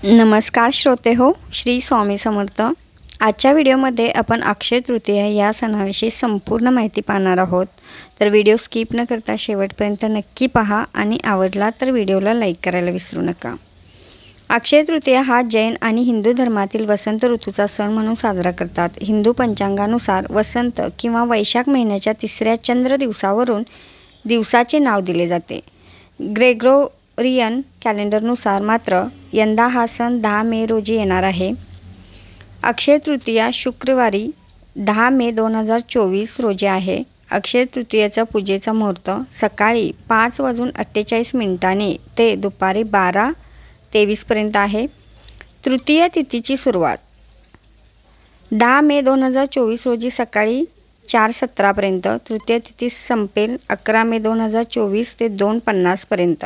नमस्कार श्रोते हो, श्री स्वामी समर्थ। आजच्या व्हिडिओमध्ये आपण अक्षय तृतीया या सणाविषयी संपूर्ण माहिती पाहणार आहोत। तर व्हिडिओ स्किप न करता शेवटपर्यंत नक्की पहा आणि आवडला तर व्हिडिओला लाईक करायला विसरू नका। अक्षय तृतीया हा जैन आणि हिंदू धर्मातील वसंत ऋतूचा सण म्हणून साजरा करतात। हिंदू पंचांगानुसार वसंत किंवा वैशाख महिन्याच्या तिसऱ्या चंद्र दिवसावरून दिवसाचे नाव दिले जाते। ग्रेगोरियन कॅलेंडरनुसार मात्र यंदा हा सण 10 मे रोजी येणार आहे। अक्षय तृतीया शुक्रवारी 10 मे 2024 रोजी आहे। अक्षय तृतीयेचा पूजेचा मुहूर्त सकाळी 5:48 ते दुपारी 12:23 पर्यंत आहे। तृतीय तिथीची सुरुवात 10 मे 2024 रोजी सकाळी 4:17 पर्यंत। तृतीय तिथी संपेल 11 मे 2024 ते 2:50 पर्यंत।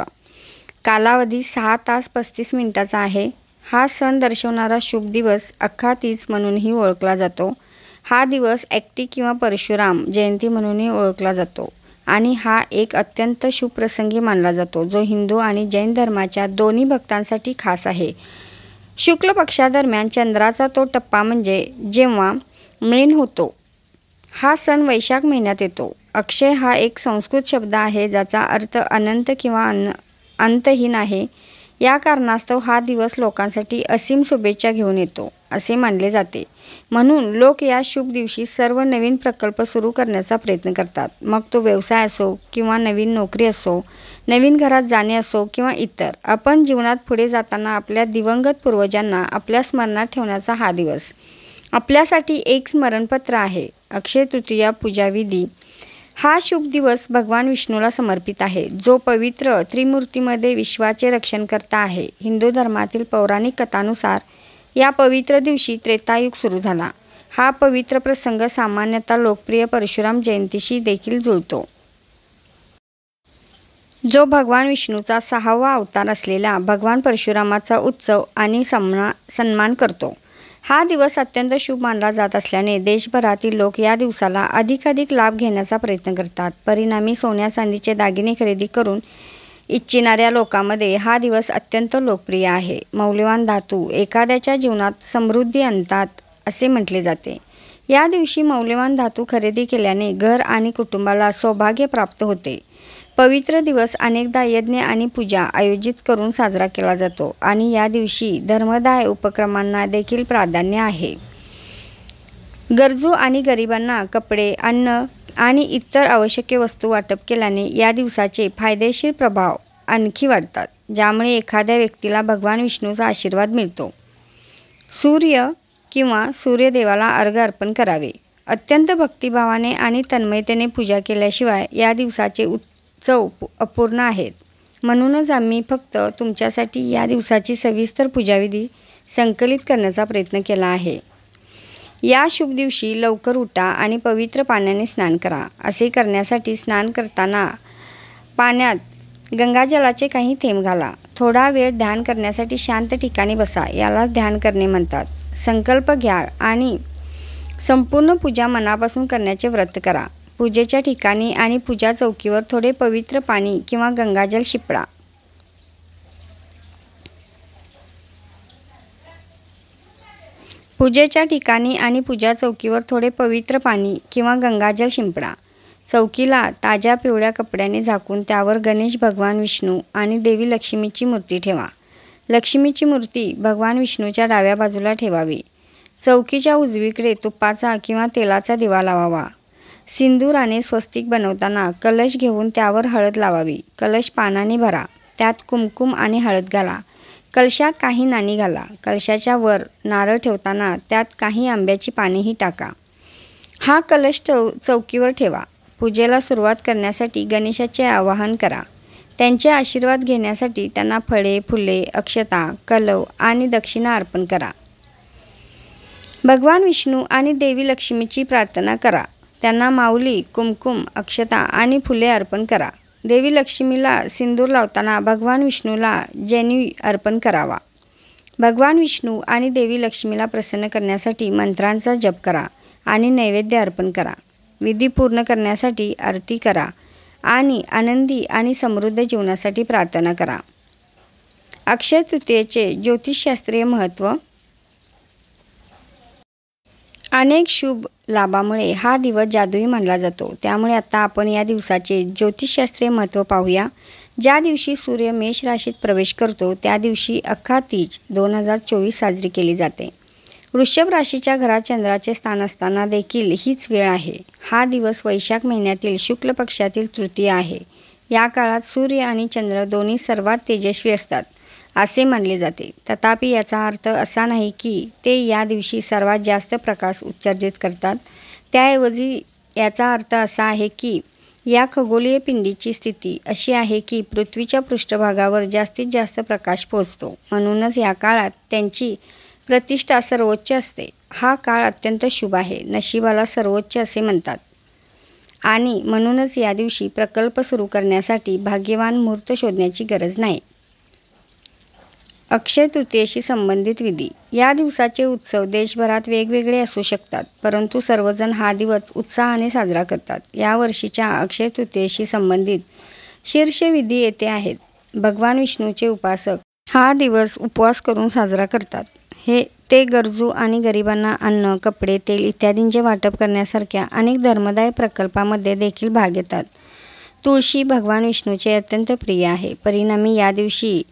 कालावधी 6 तास 35 मिनिटाचा आहे। हा सण दर्शवणारा शुभ दिवस अख्खातीज म्हणूनही ओळखला जातो। हा दिवस ऐक्ती किंवा परशुराम जयंती म्हणूनही ओळखला जातो आणि हा एक अत्यंत शुभ प्रसंगी मानला जातो, जो हिंदू आणि जैन धर्माच्या दोन्ही भक्तांसाठी खास आहे। शुक्ल पक्षादरम्यान चंद्राचा तो टप्पा म्हणजे जेव्हा मिळीन होतो, हा सण वैशाख महिन्यात येतो। अक्षय हा एक संस्कृत शब्द आहे ज्याचा अर्थ अनंत किंवा अंतहीन आहे। या कारणास्तव हा दिवस लोकांसाठी असीम शुभेच्छा घेऊन येतो असे मानले जाते। म्हणून लोक या शुभ दिवशी सर्व नवीन प्रकल्प सुरू करण्याचा प्रयत्न करतात, मग तो व्यवसाय असो किंवा नवीन नोकरी असो, नवीन घरात जाणे असो किंवा इतर। आपण जीवनात पुढे जाताना आपल्या दिवंगत पूर्वजांना आपल्या स्मरणात ठेवण्याचा हा दिवस आपल्यासाठी एक स्मरणपत्र आहे। अक्षय तृतीया पूजाविधी हा शुभ दिवस भगवान विष्णूला समर्पित आहे, जो पवित्र त्रिमूर्तीमध्ये विश्वाचे रक्षण करता आहे। हिंदू धर्मातील पौराणिक कथानुसार या पवित्र दिवशी त्रेतायुग सुरू झाला। हा पवित्र प्रसंग सामान्यतः लोकप्रिय परशुराम जयंतीशी देखील जुळतो, जो भगवान विष्णूचा 6वा अवतार असलेला भगवान परशुरामाचा उत्सव आणि सन्मान करतो। हा दिवस अत्यंत शुभ मानला जात असल्याने देशभरातील लोक या दिवसाला अधिकाधिक लाभ घेण्याचा प्रयत्न करतात। परिणामी सोन्या चांदीचे दागिने खरेदी करून इच्छिणाऱ्या लोकांमध्ये हा दिवस अत्यंत लोकप्रिय आहे। मौल्यवान धातू एखाद्याच्या जीवनात समृद्धी आणतात असे म्हटले जाते। या दिवशी मौल्यवान धातू खरेदी केल्याने घर आणि कुटुंबाला सौभाग्य प्राप्त होते। पवित्र दिवस अनेकदा यज्ञ आणि पूजा आयोजित करून साजरा केला जातो आणि या दिवशी धर्मदाय उपक्रमांना देखील प्राधान्य आहे। गरजू आणि गरिबांना कपडे, अन्न आणि इतर आवश्यक वस्तू वाटप केल्याने या दिवसाचे फायदेशीर प्रभाव आणखी वाढतात, ज्यामुळे एखाद्या व्यक्तीला भगवान विष्णूचा आशीर्वाद मिळतो। सूर्य किंवा सूर्यदेवाला अर्घ्य अर्पण करावे। अत्यंत भक्तिभावाने आणि तन्मयतेने पूजा केल्याशिवाय या दिवसाचे उत्सव अपूर्ण आहेत। म्हणूनच आम्ही फक्त तुमच्यासाठी या दिवसाची सविस्तर पूजाविधी संकलित करण्याचा प्रयत्न केला आहे। या शुभ दिवशी लवकर उठा आणि पवित्र पाण्याने स्नान करा। असे करण्यासाठी स्नान करताना पाण्यात गंगाजलाचे काही थेंब घाला। थोडा वेळ ध्यान करण्यासाठी शांत ठिकाणी बसा, याला ध्यान करणे म्हणतात। संकल्प घ्या आणि संपूर्ण पूजा मनापासून करण्याचे व्रत करा। पूजेच्या ठिकाणी आणि पूजा चौकीवर थोडे पवित्र पाणी किंवा गंगाजल शिंपडा। पूजेच्या ठिकाणी आणि पूजा चौकीवर थोडे पवित्र पाणी किंवा गंगाजल शिंपडा। चौकीला ताज्या पिवळ्या कपड्याने झाकून त्यावर गणेश, भगवान विष्णू आणि देवी लक्ष्मीची मूर्ती ठेवा। लक्ष्मीची मूर्ती भगवान विष्णूच्या डाव्या बाजूला ठेवावी। चौकीच्या उजवीकडे तुपाचा किंवा तेलाचा दिवा लावावा। सिंदुराने स्वस्तिक बनवताना कलश घेऊन त्यावर हळद लावावी। कलश पानाने भरा, त्यात कुमकुम आणि हळद घाला। कलशात काही नाणी घाला। कलशाच्या वर नारळ ठेवताना त्यात काही आंब्याची पानेही टाका। हा कलश चौकीवर ठेवा। पूजेला सुरुवात करण्यासाठी गणेशाचे आवाहन करा। त्यांचे आशीर्वाद घेण्यासाठी त्यांना फळे, फुले, अक्षता, कलव आणि दक्षिणा अर्पण करा। भगवान विष्णू आणि देवी लक्ष्मीची प्रार्थना करा। त्यांना माऊली, कुमकुम, अक्षता आणि फुले अर्पण करा। देवी लक्ष्मीला सिंदूर लावताना भगवान विष्णूला जनेऊ अर्पण करावा। भगवान विष्णू आणि देवी लक्ष्मीला प्रसन्न करण्यासाठी मंत्रांचा जप करा आणि नैवेद्य अर्पण करा। विधी पूर्ण करण्यासाठी आरती करा आणि आनंदी आणि समृद्ध जीवनासाठी प्रार्थना करा। अक्षय तृतीयेचे ज्योतिषशास्त्रीय महत्त्व. अनेक शुभ लाभामुळे हा दिवस जादुई मानला जातो. त्यामुळे आता आपण या दिवसाचे ज्योतिषशास्त्रीय महत्त्व पाहूया. ज्या दिवशी सूर्य मेष राशीत प्रवेश करतो त्या दिवशी अख्खा तीज 2024 साजरी केली जाते. वृषभ राशीच्या घरात चंद्राचे स्थान असताना देखील हीच वेळ आहे. हा दिवस वैशाख महिन्यातील शुक्ल पक्षातील तृतीय आहे. या काळात सूर्य आणि चंद्र दोन्ही सर्वात तेजस्वी असतात असे मानले जाते. तथापि याचा अर्थ असा नाही की ते या दिवशी सर्वात जास्त प्रकाश उत्सर्जित करतात. त्याऐवजी याचा अर्थ असा आहे की या खगोलीय पिंडीची स्थिती अशी आहे की पृथ्वीच्या पृष्ठभागावर जास्तीत जास्त प्रकाश पोहोचतो. म्हणूनच या काळात त्यांची प्रतिष्ठा सर्वोच्च असते. हा काळ अत्यंत शुभ आहे. नशिबाला सर्वोच्च असे म्हणतात आणि म्हणूनच या दिवशी प्रकल्प सुरू करण्यासाठी भाग्यवान मुहूर्त शोधण्याची गरज नाही. अक्षय तृतीयेशी संबंधित विधी. या दिवसाचे उत्सव देशभरात वेगवेगळे असू शकतात, परंतु सर्वजण हा दिवस उत्साहाने साजरा करतात. या वर्षीच्या अक्षय तृतीयेशी संबंधित शीर्ष विधी येथे आहेत. भगवान विष्णूचे उपासक हा दिवस उपवास करून साजरा करतात. ते गरजू आणि गरिबांना अन्न, कपडे, तेल इत्यादींचे वाटप करण्यासारख्या अनेक धर्मदाय प्रकल्पामध्ये देखील भाग घेतात. तुळशी भगवान विष्णूचे अत्यंत प्रिय आहे. परिणामी या दिवशी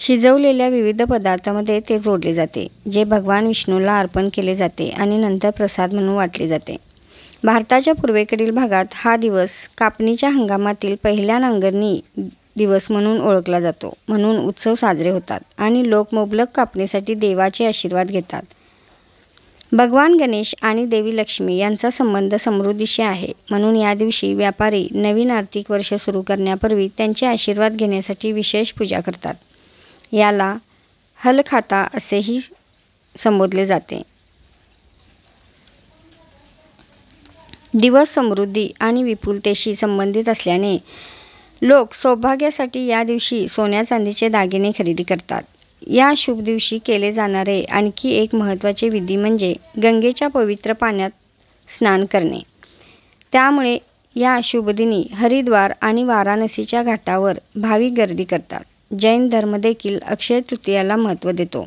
शिजवलेल्या विविध पदार्थांमध्ये ते जोडले जाते, जे भगवान विष्णूला अर्पण केले जाते आणि नंतर प्रसाद म्हणून वाटले जाते. भारताच्या पूर्वेकडील भागात हा दिवस कापणीच्या हंगामातील पहिल्या नांगरणी दिवस म्हणून ओळखला जातो. म्हणून उत्सव साजरे होतात आणि लोक मुबलक कापणीसाठी देवाचे आशीर्वाद घेतात. भगवान गणेश आणि देवी लक्ष्मी यांचा संबंध समृद्धीशी आहे. म्हणून या दिवशी व्यापारी नवीन आर्थिक वर्ष सुरू करण्यापूर्वी त्यांचे आशीर्वाद घेण्यासाठी विशेष पूजा करतात. याला हलखाता असेही संबोधले जाते. दिवस समृद्धी आणि विपुलतेशी संबंधित असल्याने लोक सौभाग्यासाठी या दिवशी सोन्या चांदीचे दागिने खरेदी करतात. या शुभ दिवशी केले जाणारे आणखी एक महत्त्वाचे विधी म्हणजे गंगेच्या पवित्र पाण्यात स्नान करणे. त्यामुळे या शुभदिनी हरिद्वार आणि वाराणसीच्या घाटावर भाविक गर्दी करतात. जैन धर्म देखील अक्षय तृतीयाला महत्त्व देतो,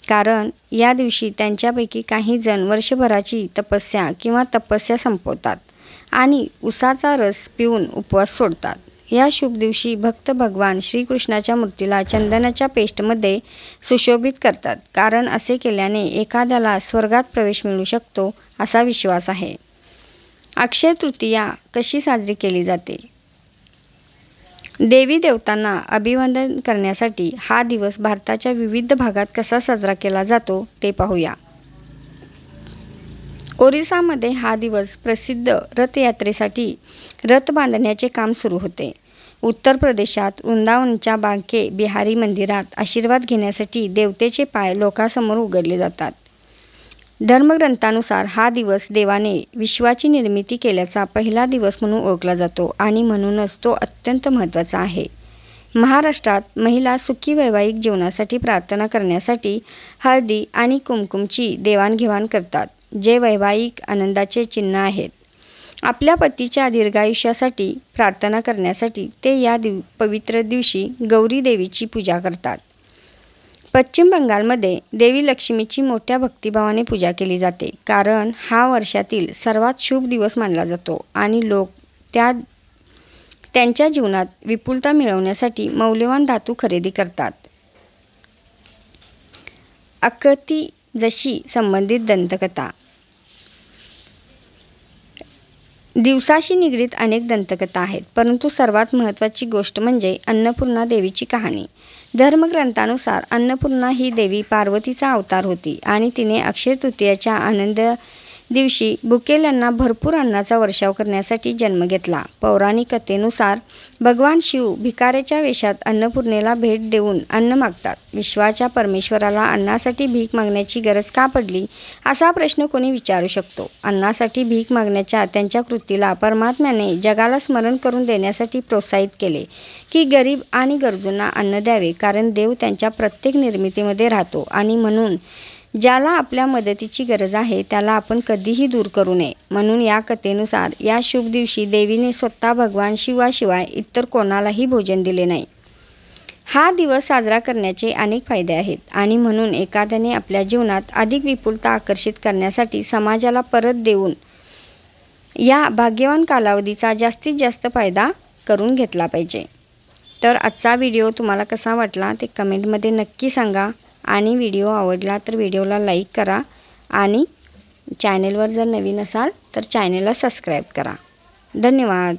कारण या दिवशी त्यांच्यापैकी काही जण वर्षभराची तपस्या संपवतात आणि उसाचा रस पिऊन उपवास सोडतात. या शुभ दिवशी भक्त भगवान श्रीकृष्णाच्या मूर्तीला चंदनाच्या पेस्टमध्ये सुशोभित करतात, कारण असे केल्याने एखाद्याला स्वर्गात प्रवेश मिळू शकतो असा विश्वास आहे. अक्षय तृतीया कशी साजरी केली जाते? देवी देवतांना अभिवादन करण्यासाठी हा दिवस भारताच्या विविध भागात कसा साजरा केला जातो ते पाहूया. ओरिसामध्ये हा दिवस प्रसिद्ध रथयात्रेसाठी रथ बांधण्याचे काम सुरू होते. उत्तर प्रदेशात वृंदावनच्या बांके बिहारी मंदिरात आशीर्वाद घेण्यासाठी देवतेचे पाय लोकांसमोर उघडले जातात. धर्मग्रंथानुसार हा दिवस देवाने विश्वाची निर्मिती केल्याचा पहिला दिवस म्हणून ओळखला जातो आणि म्हणूनच तो अत्यंत महत्त्वाचा आहे. महाराष्ट्रात महिला सुखी वैवाहिक जीवनासाठी प्रार्थना करण्यासाठी हळदी आणि कुमकुमची देवाणघेवाण करतात, जे वैवाहिक आनंदाचे चिन्ह आहेत. आपल्या पतीच्या दीर्घायुष्यासाठी प्रार्थना करण्यासाठी ते या पवित्र दिवशी गौरी देवीची पूजा करतात. पश्चिम बंगालमध्ये देवी लक्ष्मीची मोठ्या भक्तिभावाने पूजा केली जाते, कारण हा वर्षातील सर्वात शुभ दिवस मानला जातो आणि लोक त्यांच्या जीवनात विपुलता मिळवण्यासाठी मौल्यवान धातू खरेदी करतात. अकती जशी संबंधित दंतकथा. दिवसाशी निगडीत अनेक दंतकथा आहेत, परंतु सर्वात महत्त्वाची गोष्ट म्हणजे अन्नपूर्णा देवीची कहाणी. धर्मग्रंथानुसार अन्नपूर्णा ही देवी पार्वतीचा अवतार होती आणि तिने अक्षय तृतीयाच्या आनंद दिवशी भुकेल्यांना भरपूर अन्नाचा वर्षाव करण्यासाठी जन्म घेतला. पौराणिक कथेनुसार भगवान शिव भिकाऱ्याच्या वेशात अन्नपूर्णेला भेट देऊन अन्न मागतात. विश्वाच्या परमेश्वराला अन्नासाठी भीक मागण्याची गरज का पडली असा प्रश्न कोणी विचारू शकतो. अन्नासाठी भीक मागण्याच्या त्यांच्या कृतीला परमात्म्याने जगाला स्मरण करून देण्यासाठी प्रोत्साहित केले की गरीब आणि गरजूंना अन्न द्यावे, कारण देव त्यांच्या प्रत्येक निर्मितीमध्ये राहतो आणि म्हणून ज्याला आपल्या मदतीची गरज आहे त्याला आपण कधीही दूर करू नये. म्हणून या कथेनुसार या शुभ दिवशी देवीने स्वतः भगवान शिवाशिवाय इतर कोणालाही भोजन दिले नाही. हा दिवस साजरा करण्याचे अनेक फायदे आहेत आणि म्हणून एखाद्याने आपल्या जीवनात अधिक विपुलता आकर्षित करण्यासाठी समाजाला परत देऊन या भाग्यवान कालावधीचा जास्तीत जास्त फायदा करून घेतला पाहिजे. तर आजचा व्हिडिओ तुम्हाला कसा वाटला ते कमेंटमध्ये नक्की सांगा आणि व्हिडिओ आवडला तर व्हिडिओला लाईक करा आणि चॅनेलवर जर नवीन असाल तर चॅनेलला सबस्क्राईब करा. धन्यवाद.